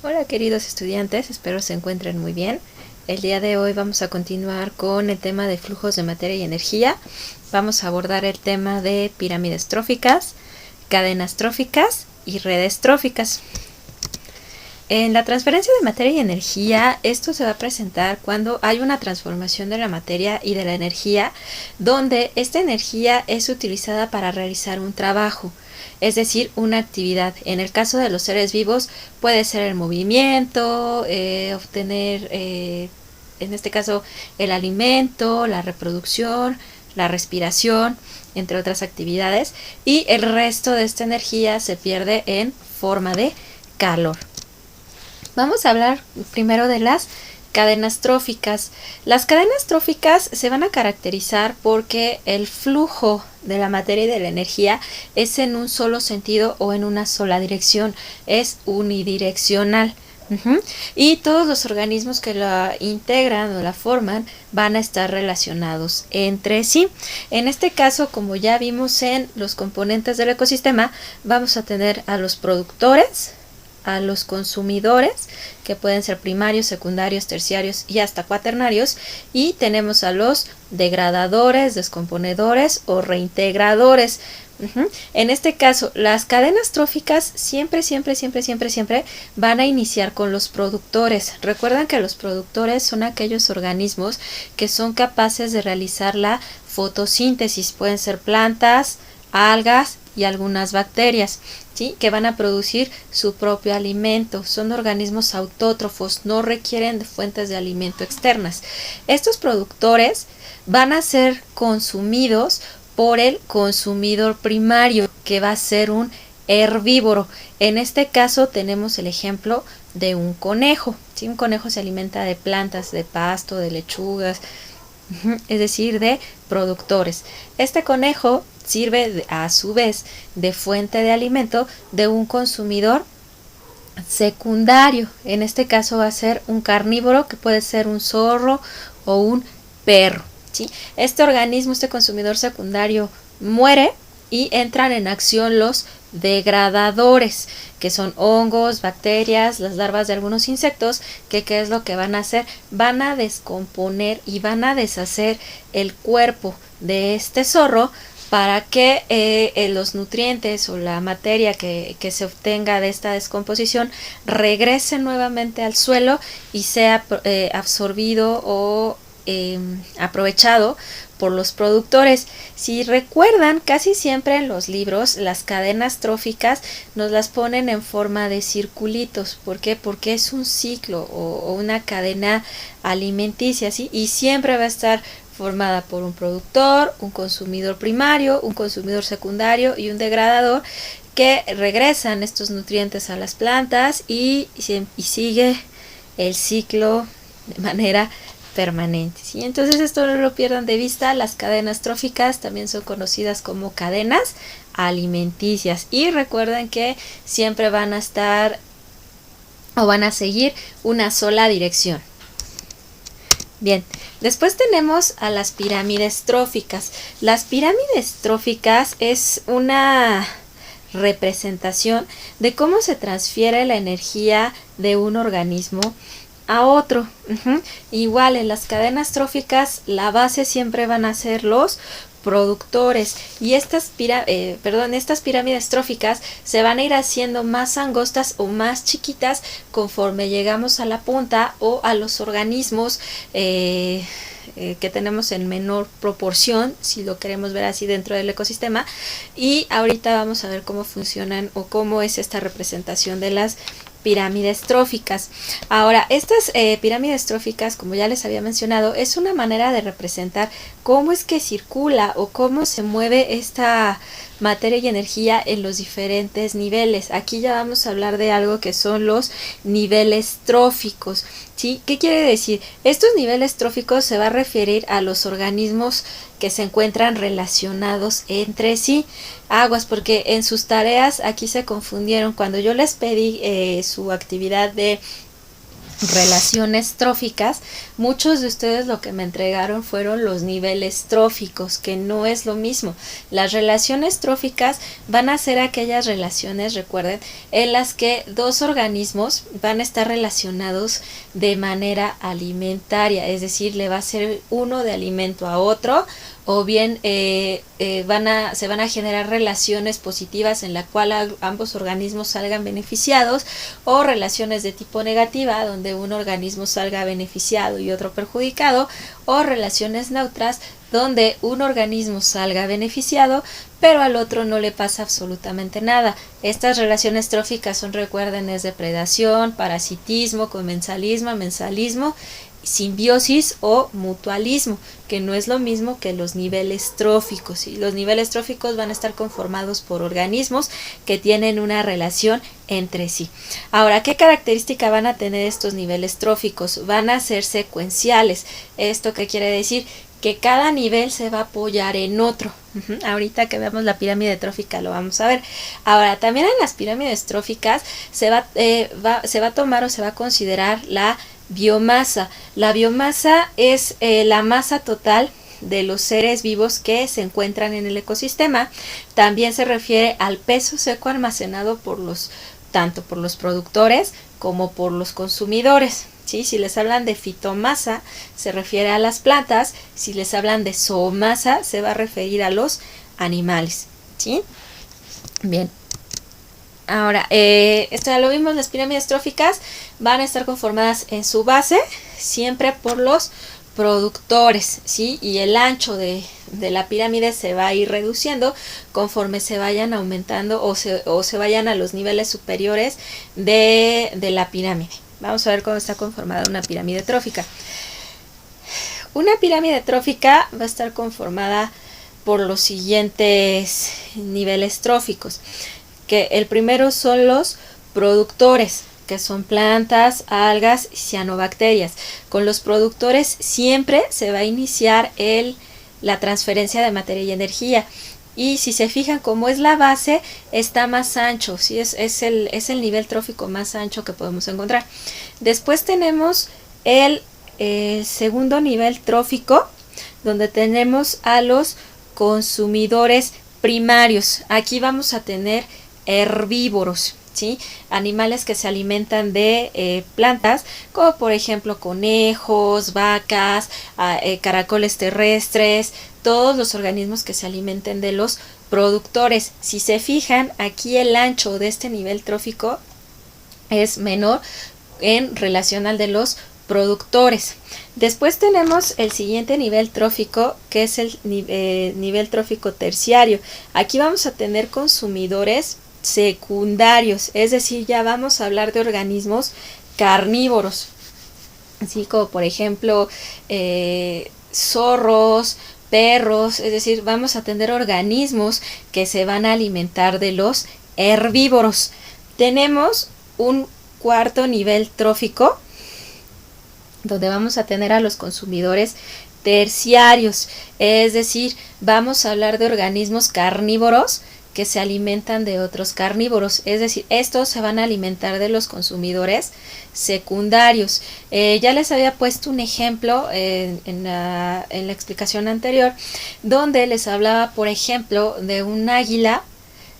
Hola queridos estudiantes, espero se encuentren muy bien. El día de hoy vamos a continuar con el tema de flujos de materia y energía. Vamos a abordar el tema de pirámides tróficas, cadenas tróficas y redes tróficas. En la transferencia de materia y energía, esto se va a presentar cuando hay una transformación de la materia y de la energía, donde esta energía es utilizada para realizar un trabajo, es decir, una actividad. En el caso de los seres vivos puede ser el movimiento, obtener, en este caso, el alimento, la reproducción, la respiración, entre otras actividades, y el resto de esta energía se pierde en forma de calor. Vamos a hablar primero de las cadenas tróficas. Las cadenas tróficas se van a caracterizar porque el flujo de la materia y de la energía es en un solo sentido o en una sola dirección, es unidireccional. Y todos los organismos que la integran o la forman van a estar relacionados entre sí. En este caso, como ya vimos en los componentes del ecosistema, vamos a tener a los productores, a los consumidores, que pueden ser primarios, secundarios, terciarios y hasta cuaternarios, y tenemos a los degradadores, descomponedores o reintegradores. En este caso, las cadenas tróficas siempre van a iniciar con los productores. Recuerdan que los productores son aquellos organismos que son capaces de realizar la fotosíntesis. Pueden ser plantas, algas y algunas bacterias, ¿sí?, que van a producir su propio alimento. Son organismos autótrofos, no requieren de fuentes de alimento externas. Estos productores van a ser consumidos por el consumidor primario, que va a ser un herbívoro. En este caso tenemos el ejemplo de un conejo, ¿sí? Un conejo se alimenta de plantas, de pasto, de lechugas, es decir, de productores. Este conejo sirve a su vez de fuente de alimento de un consumidor secundario. En este caso va a ser un carnívoro, que puede ser un zorro o un perro, ¿sí? Este organismo, este consumidor secundario, muere y entran en acción los degradadores, que son hongos, bacterias, las larvas de algunos insectos, que ¿qué es lo que van a hacer? Van a descomponer y van a deshacer el cuerpo de este zorro para que los nutrientes o la materia que se obtenga de esta descomposición regrese nuevamente al suelo y sea absorbido o aprovechado por los productores. Si recuerdan, casi siempre en los libros las cadenas tróficas nos las ponen en forma de circulitos. ¿Por qué? Porque es un ciclo o una cadena alimenticia, ¿sí? Y siempre va a estar formada por un productor, un consumidor primario, un consumidor secundario y un degradador, que regresan estos nutrientes a las plantas y sigue el ciclo de manera permanente, ¿sí? Entonces esto no lo pierdan de vista. Las cadenas tróficas también son conocidas como cadenas alimenticias, y recuerden que siempre van a estar o van a seguir una sola dirección. Bien, después tenemos a las pirámides tróficas. Las pirámides tróficas es una representación de cómo se transfiere la energía de un organismo a otro. Igual en las cadenas tróficas la base siempre van a ser los productores, y estas pirámides tróficas se van a ir haciendo más angostas o más chiquitas conforme llegamos a la punta o a los organismos que tenemos en menor proporción, si lo queremos ver así, dentro del ecosistema. Y ahorita vamos a ver cómo funcionan o cómo es esta representación de las pirámides tróficas. Ahora, estas pirámides tróficas, como ya les había mencionado, es una manera de representar cómo es que circula o cómo se mueve esta materia y energía en los diferentes niveles. Aquí ya vamos a hablar de algo que son los niveles tróficos, ¿sí? ¿Qué quiere decir? Estos niveles tróficos se va a referir a los organismos que se encuentran relacionados entre sí. Aguas, porque en sus tareas aquí se confundieron. Cuando yo les pedí su actividad de relaciones tróficas, muchos de ustedes lo que me entregaron fueron los niveles tróficos, que no es lo mismo. Las relaciones tróficas van a ser aquellas relaciones, recuerden, en las que dos organismos van a estar relacionados de manera alimentaria, es decir, le va a ser uno de alimento a otro, o bien se van a generar relaciones positivas en la cual ambos organismos salgan beneficiados, o relaciones de tipo negativa donde un organismo salga beneficiado y otro perjudicado, o relaciones neutras donde un organismo salga beneficiado pero al otro no le pasa absolutamente nada. Estas relaciones tróficas son, recuerden, es depredación, parasitismo, comensalismo, mensalismo, simbiosis o mutualismo, que no es lo mismo que los niveles tróficos. Y los niveles tróficos van a estar conformados por organismos que tienen una relación entre sí. Ahora, ¿qué característica van a tener estos niveles tróficos? Van a ser secuenciales. ¿Esto qué quiere decir? Que cada nivel se va a apoyar en otro. Ahorita que veamos la pirámide trófica lo vamos a ver. Ahora, también en las pirámides tróficas se va a tomar o se va a considerar la biomasa. La biomasa es la masa total de los seres vivos que se encuentran en el ecosistema. También se refiere al peso seco almacenado tanto por los productores como por los consumidores. ¿Sí? Si les hablan de fitomasa, se refiere a las plantas. Si les hablan de zoomasa, se va a referir a los animales. ¿Sí? Bien. Ahora, esto ya lo vimos, las pirámides tróficas van a estar conformadas en su base siempre por los productores, ¿sí? Y el ancho de la pirámide se va a ir reduciendo conforme se vayan aumentando o se vayan a los niveles superiores de la pirámide. Vamos a ver cómo está conformada una pirámide trófica. Una pirámide trófica va a estar conformada por los siguientes niveles tróficos, que el primero son los productores, que son plantas, algas y cianobacterias. Con los productores siempre se va a iniciar la transferencia de materia y energía. Y si se fijan, como es la base, está más ancho, ¿sí? es el nivel trófico más ancho que podemos encontrar. Después tenemos el segundo nivel trófico, donde tenemos a los consumidores primarios. Aquí vamos a tener herbívoros, ¿sí? Animales que se alimentan de plantas, como por ejemplo conejos, vacas, caracoles terrestres, todos los organismos que se alimenten de los productores. Si se fijan, aquí el ancho de este nivel trófico es menor en relación al de los productores. Después tenemos el siguiente nivel trófico, que es el nivel trófico terciario. Aquí vamos a tener consumidores secundarios, es decir, ya vamos a hablar de organismos carnívoros, así como por ejemplo zorros, perros, es decir, vamos a tener organismos que se van a alimentar de los herbívoros. Tenemos un cuarto nivel trófico, donde vamos a tener a los consumidores terciarios, es decir, vamos a hablar de organismos carnívoros que se alimentan de otros carnívoros, es decir, estos se van a alimentar de los consumidores secundarios. Ya les había puesto un ejemplo en la explicación anterior, donde les hablaba, por ejemplo, de un águila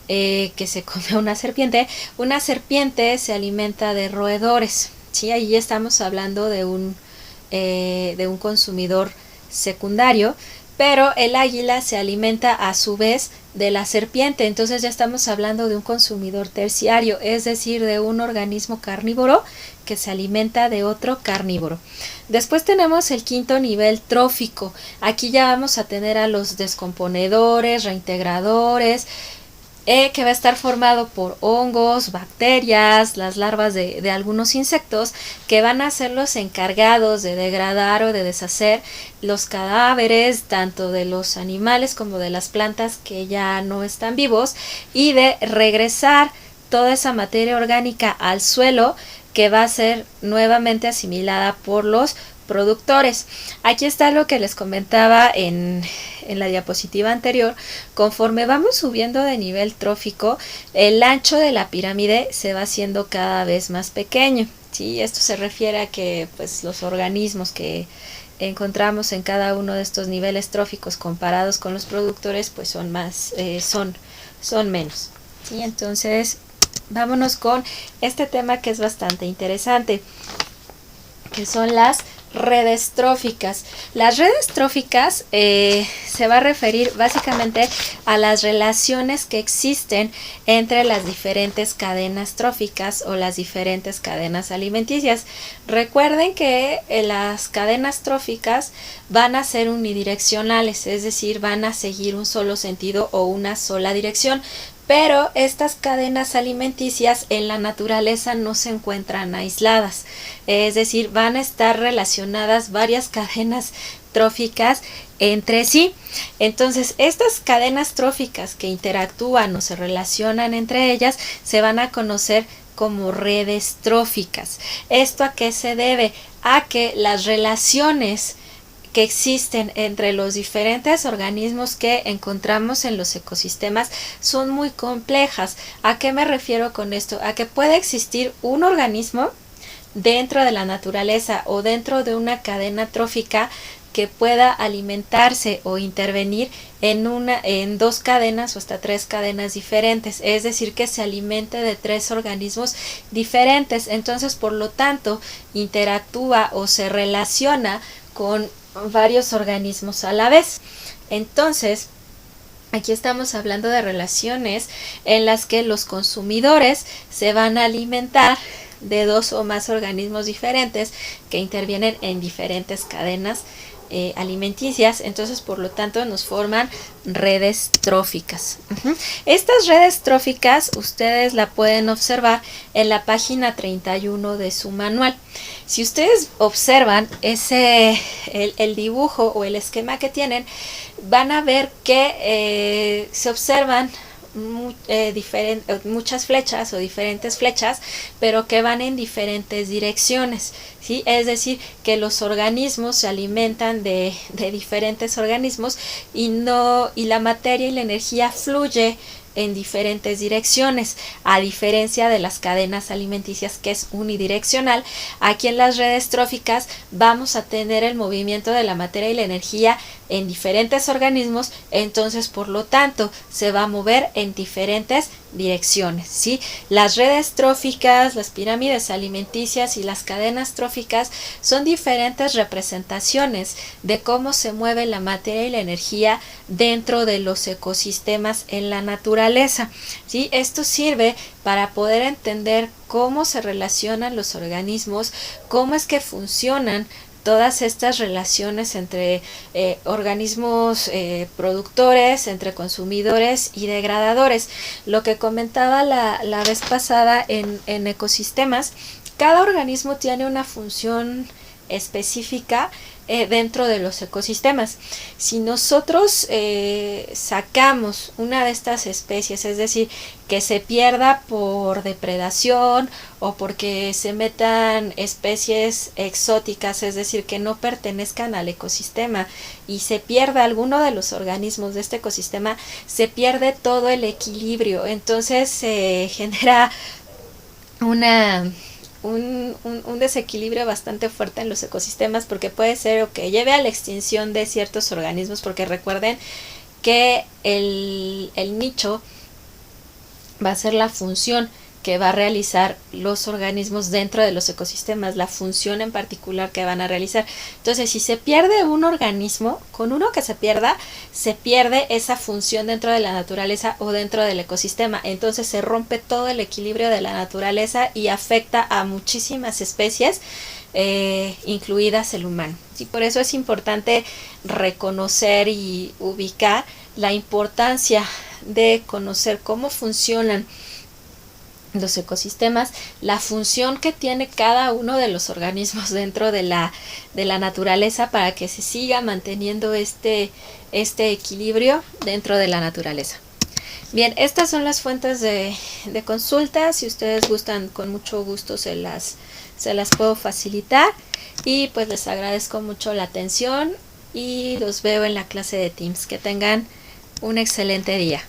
que se come a una serpiente. Una serpiente se alimenta de roedores, ¿sí? Ahí estamos hablando de un consumidor secundario, pero el águila se alimenta a su vez de la serpiente, entonces ya estamos hablando de un consumidor terciario, es decir, de un organismo carnívoro que se alimenta de otro carnívoro. Después tenemos el quinto nivel trófico. Aquí ya vamos a tener a los descomponedores, reintegradores, que va a estar formado por hongos, bacterias, las larvas de algunos insectos, que van a ser los encargados de degradar o de deshacer los cadáveres tanto de los animales como de las plantas que ya no están vivos, y de regresar toda esa materia orgánica al suelo, que va a ser nuevamente asimilada por los productores. Aquí está lo que les comentaba en la diapositiva anterior. Conforme vamos subiendo de nivel trófico, el ancho de la pirámide se va haciendo cada vez más pequeño, ¿sí? Esto se refiere a que pues, los organismos que encontramos en cada uno de estos niveles tróficos comparados con los productores pues son más, son menos, ¿sí? Entonces vámonos con este tema que es bastante interesante, que son las redes tróficas. Las redes tróficas se va a referir básicamente a las relaciones que existen entre las diferentes cadenas tróficas o las diferentes cadenas alimenticias. Recuerden que las cadenas tróficas van a ser unidireccionales, es decir, van a seguir un solo sentido o una sola dirección. Pero estas cadenas alimenticias en la naturaleza no se encuentran aisladas, es decir, van a estar relacionadas varias cadenas tróficas entre sí. Entonces, estas cadenas tróficas que interactúan o se relacionan entre ellas se van a conocer como redes tróficas. ¿Esto a qué se debe? A que las relaciones que existen entre los diferentes organismos que encontramos en los ecosistemas son muy complejas. ¿A qué me refiero con esto? A que puede existir un organismo dentro de la naturaleza o dentro de una cadena trófica que pueda alimentarse o intervenir en dos cadenas o hasta tres cadenas diferentes, es decir, que se alimente de tres organismos diferentes. Entonces, por lo tanto, interactúa o se relaciona con varios organismos a la vez. Entonces, aquí estamos hablando de relaciones en las que los consumidores se van a alimentar de dos o más organismos diferentes que intervienen en diferentes cadenas alimenticias. Entonces, por lo tanto, nos forman redes tróficas. Estas redes tróficas ustedes la pueden observar en la página 31 de su manual. Si ustedes observan el dibujo o el esquema que tienen, van a ver que se observan muchas flechas o diferentes flechas, pero que van en diferentes direcciones, ¿sí? Es decir, que los organismos se alimentan de diferentes organismos y la materia y la energía fluye en diferentes direcciones, a diferencia de las cadenas alimenticias, que es unidireccional. Aquí en las redes tróficas vamos a tener el movimiento de la materia y la energía en diferentes organismos, entonces por lo tanto se va a mover en diferentes direcciones, ¿sí? Las redes tróficas, las pirámides alimenticias y las cadenas tróficas son diferentes representaciones de cómo se mueve la materia y la energía dentro de los ecosistemas en la naturaleza, ¿sí? Esto sirve para poder entender cómo se relacionan los organismos, cómo es que funcionan todas estas relaciones entre organismos productores, entre consumidores y degradadores. Lo que comentaba la vez pasada en ecosistemas, cada organismo tiene una función específica dentro de los ecosistemas. Si nosotros sacamos una de estas especies, es decir, que se pierda por depredación o porque se metan especies exóticas, es decir, que no pertenezcan al ecosistema, y se pierda alguno de los organismos de este ecosistema, se pierde todo el equilibrio. Entonces se genera un desequilibrio bastante fuerte en los ecosistemas, porque puede ser o que lleve a la extinción de ciertos organismos, porque recuerden que el nicho va a ser la función que va a realizar los organismos dentro de los ecosistemas, la función en particular que van a realizar. Entonces, si se pierde un organismo, con uno que se pierde esa función dentro de la naturaleza o dentro del ecosistema. Entonces se rompe todo el equilibrio de la naturaleza y afecta a muchísimas especies, incluidas el humano. Y por eso es importante reconocer y ubicar la importancia de conocer cómo funcionan los ecosistemas, la función que tiene cada uno de los organismos dentro de la naturaleza, para que se siga manteniendo este equilibrio dentro de la naturaleza. Bien, estas son las fuentes de consulta. Si ustedes gustan, con mucho gusto se las puedo facilitar. Y pues les agradezco mucho la atención y los veo en la clase de Teams. Que tengan un excelente día.